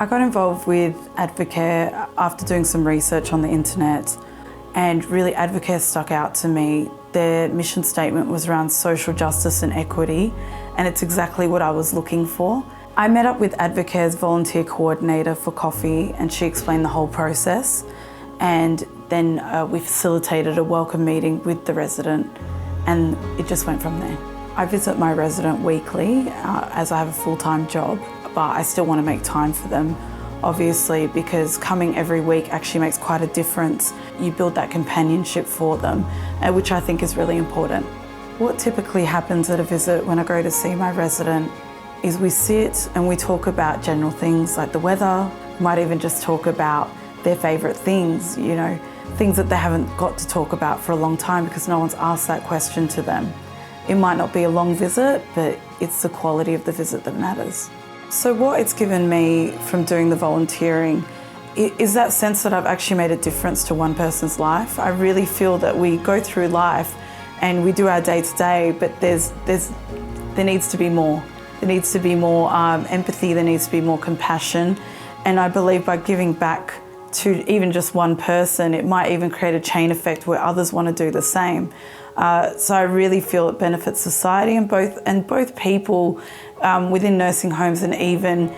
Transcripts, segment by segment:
I got involved with Advocare after doing some research on the internet, and really Advocare stuck out to me. Their mission statement was around social justice and equity, and it's exactly what I was looking for. I met up with Advocare's volunteer coordinator for coffee, and she explained the whole process, and then we facilitated a welcome meeting with the resident, and it just went from there. I visit my resident weekly as I have a full-time job, but I still want to make time for them, obviously, because coming every week actually makes quite a difference. You build that companionship for them, which I think is really important. What typically happens at a visit when I go to see my resident is we sit and we talk about general things like the weather. We might even just talk about their favourite things, you know, things that they haven't got to talk about for a long time because no one's asked that question to them. It might not be a long visit, but it's the quality of the visit that matters. So what it's given me from doing the volunteering is that sense that I've actually made a difference to one person's life. I really feel that we go through life and we do our day-to-day, but there needs to be more. There needs to be more empathy, there needs to be more compassion. And I believe by giving back to even just one person, it might even create a chain effect where others want to do the same. So I really feel it benefits society and both people within nursing homes and even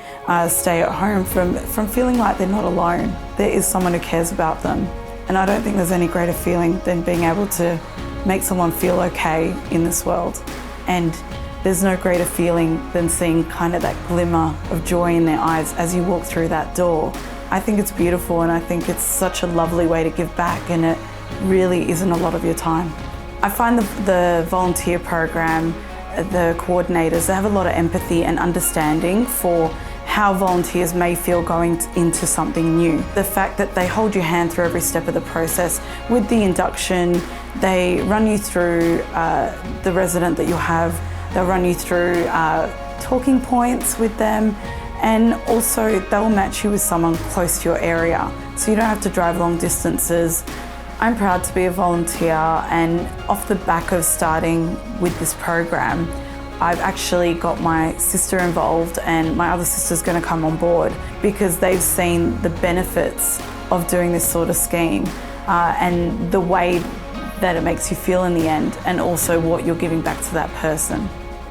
stay at home from feeling like they're not alone. There is someone who cares about them. And I don't think there's any greater feeling than being able to make someone feel okay in this world. And there's no greater feeling than seeing kind of that glimmer of joy in their eyes as you walk through that door. I think it's beautiful, and I think it's such a lovely way to give back, and it really isn't a lot of your time. I find the volunteer program, the coordinators, they have a lot of empathy and understanding for how volunteers may feel going into something new. The fact that they hold your hand through every step of the process. With the induction, they run you through the resident that you'll have. They'll run you through talking points with them, and also they'll match you with someone close to your area, so you don't have to drive long distances. I'm proud to be a volunteer, and off the back of starting with this program, I've actually got my sister involved, and my other sister's going to come on board because they've seen the benefits of doing this sort of scheme and the way that it makes you feel in the end, and also what you're giving back to that person.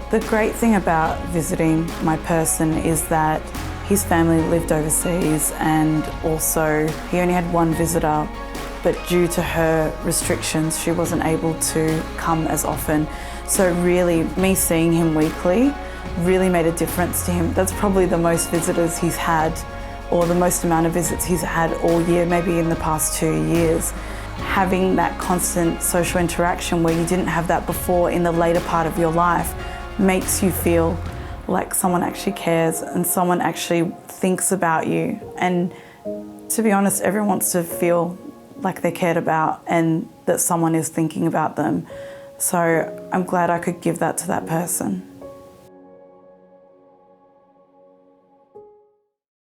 The great thing about visiting my person is that his family lived overseas, and also he only had one visitor, but due to her restrictions, she wasn't able to come as often. So really, me seeing him weekly really made a difference to him. That's probably the most visitors he's had, or the most amount of visits he's had all year, maybe in the past 2 years. Having that constant social interaction where you didn't have that before in the later part of your life makes you feel like someone actually cares and someone actually thinks about you. And to be honest, everyone wants to feel like they're cared about and that someone is thinking about them. So I'm glad I could give that to that person.